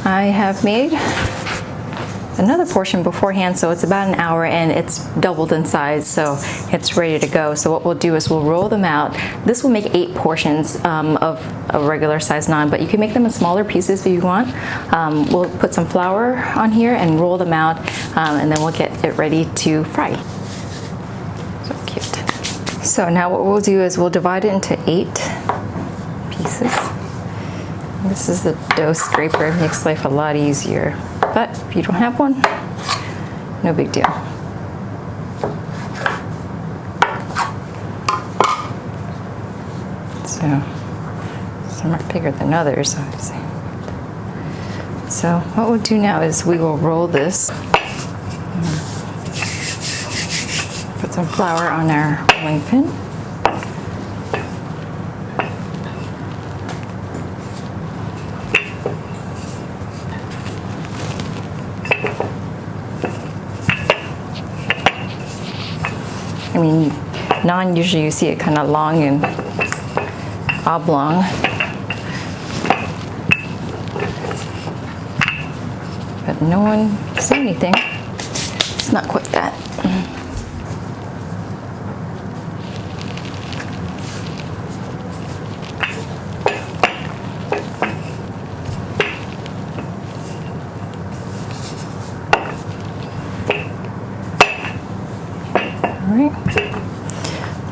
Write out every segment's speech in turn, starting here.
I have made another portion beforehand, so it's about an hour and it's doubled in size, so it's ready to go. So what we'll do is we'll roll them out. This will make 8 portions of a regular size naan, but you can make them in smaller pieces if you want. We'll put some flour on here and roll them out, and then we'll get it ready to fry. So cute. So now what we'll do is we'll divide it into 8 pieces. This is the dough scraper. It makes life a lot easier. But if you don't have one, no big deal. So some are bigger than others, obviously. So what we'll do now is we will roll this. Put some flour on our rolling pin. I mean, naan, usually you see it kind of long and oblong. But no one said anything. It's not quite that.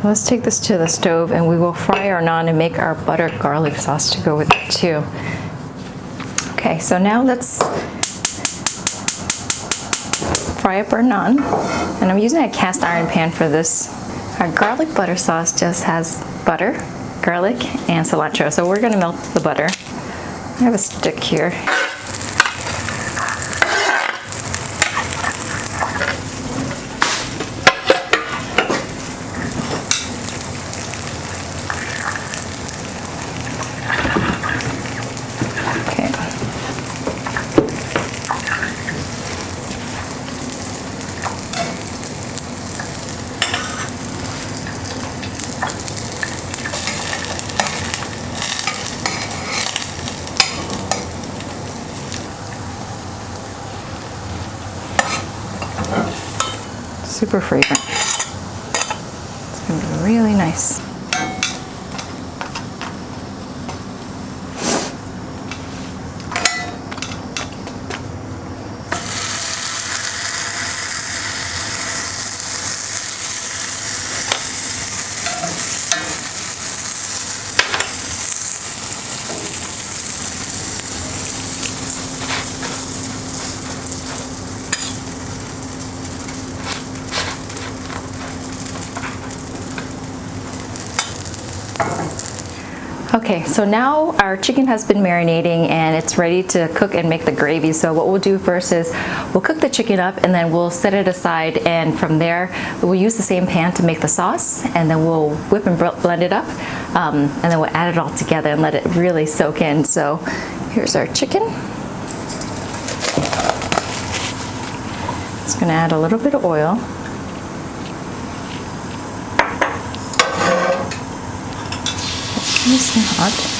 Let's take this to the stove and we will fry our naan and make our butter garlic sauce to go with it too. Okay, so now let's fry up our naan. And I'm using a cast iron pan for this. Our garlic butter sauce just has butter, garlic, and cilantro. So we're gonna melt the butter. I have a stick here. Super fragrant. It's going to be really nice. Okay, so now our chicken has been marinating and it's ready to cook and make the gravy. So what we'll do first is we'll cook the chicken up and then we'll set it aside, and from there we'll use the same pan to make the sauce, and then we'll whip and blend it up, and then we'll add it all together and let it really soak in. So here's our chicken. It's gonna add a little bit of oil. Nice and hot.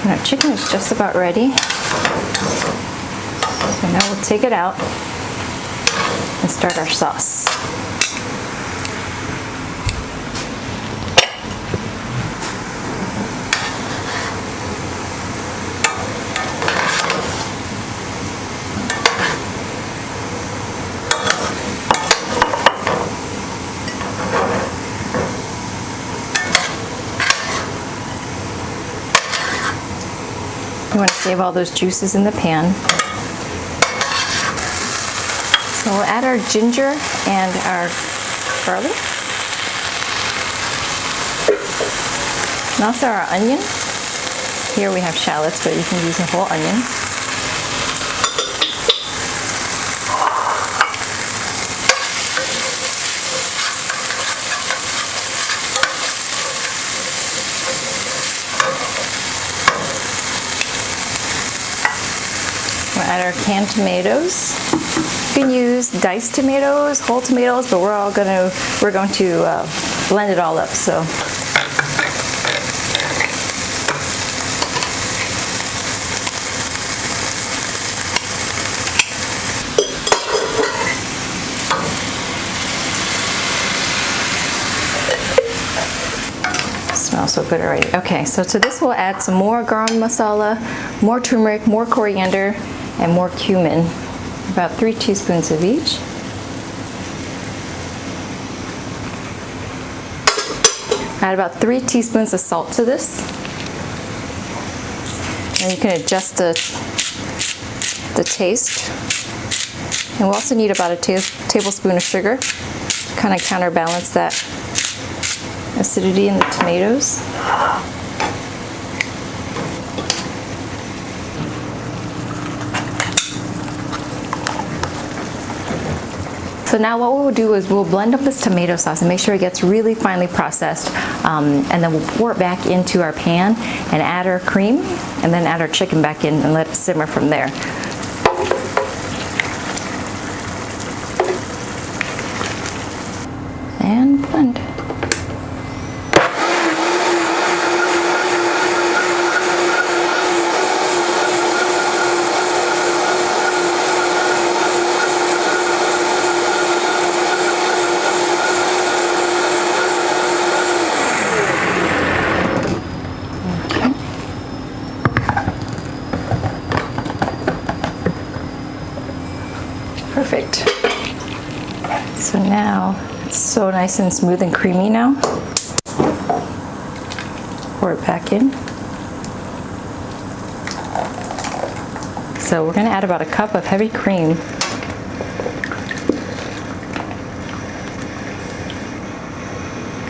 And our chicken is just about ready. So now we'll take it out and start our sauce. You want to save all those juices in the pan. So we'll add our ginger and our garlic. And also our onion. Here we have shallots, but you can use a whole onion. We'll add our canned tomatoes. You can use diced tomatoes, whole tomatoes, but we're going to blend it all up. So. Smells so good already. Okay, so to this we'll add some more garam masala, more turmeric, more coriander, and more cumin. About 3 teaspoons of each. Add about 3 teaspoons of salt to this. And you can adjust the taste. And we'll also need about a tablespoon of sugar to kind of counterbalance that acidity in the tomatoes. So now what we'll do is we'll blend up this tomato sauce and make sure it gets really finely processed, and then we'll pour it back into our pan and add our cream and then add our chicken back in and let it simmer from there. And blend. Perfect. So now it's so nice and smooth and creamy now. Pour it back in. So we're going to add about a cup of heavy cream.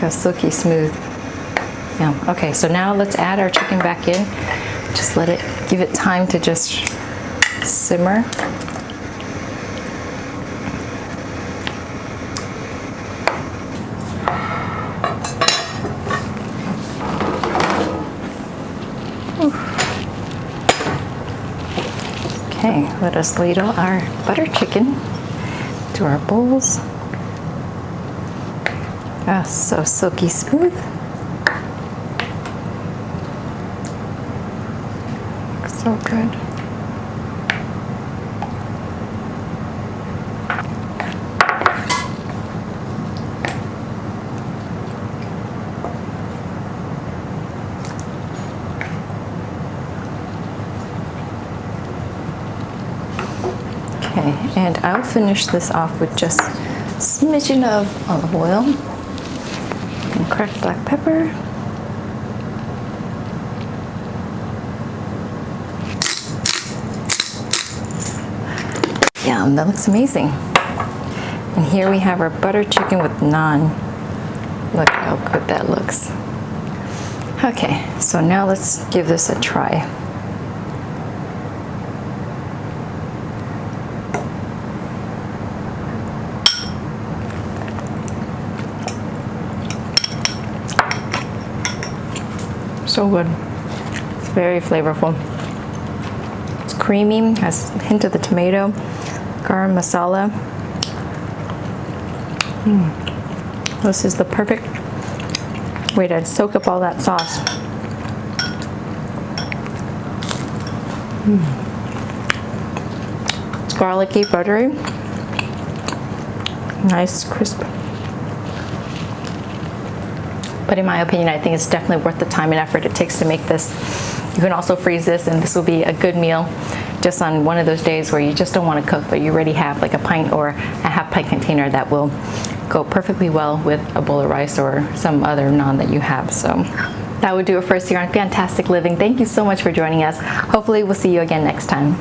Go silky smooth. Yeah. Okay, so now let's add our chicken back in. Just give it time to just simmer. Okay, let us ladle our butter chicken to our bowls. Ah, so silky smooth. So good. Okay, and I'll finish this off with just a smidgen of olive oil and cracked black pepper. Yum, that looks amazing. And here we have our butter chicken with naan. Look how good that looks. Okay, so now let's give this a try. So good. It's very flavorful. It's creamy, has a hint of the tomato, garam masala. This is the perfect way to soak up all that sauce. It's garlicky, buttery, nice, crisp. But in my opinion, I think it's definitely worth the time and effort it takes to make this. You can also freeze this, and this will be a good meal just on one of those days where you just don't want to cook, but you already have like a pint or a half-pint container that will go perfectly well with a bowl of rice or some other naan that you have. So that would do it for us here on Fantastic Living. Thank you so much for joining us. Hopefully we'll see you again next time.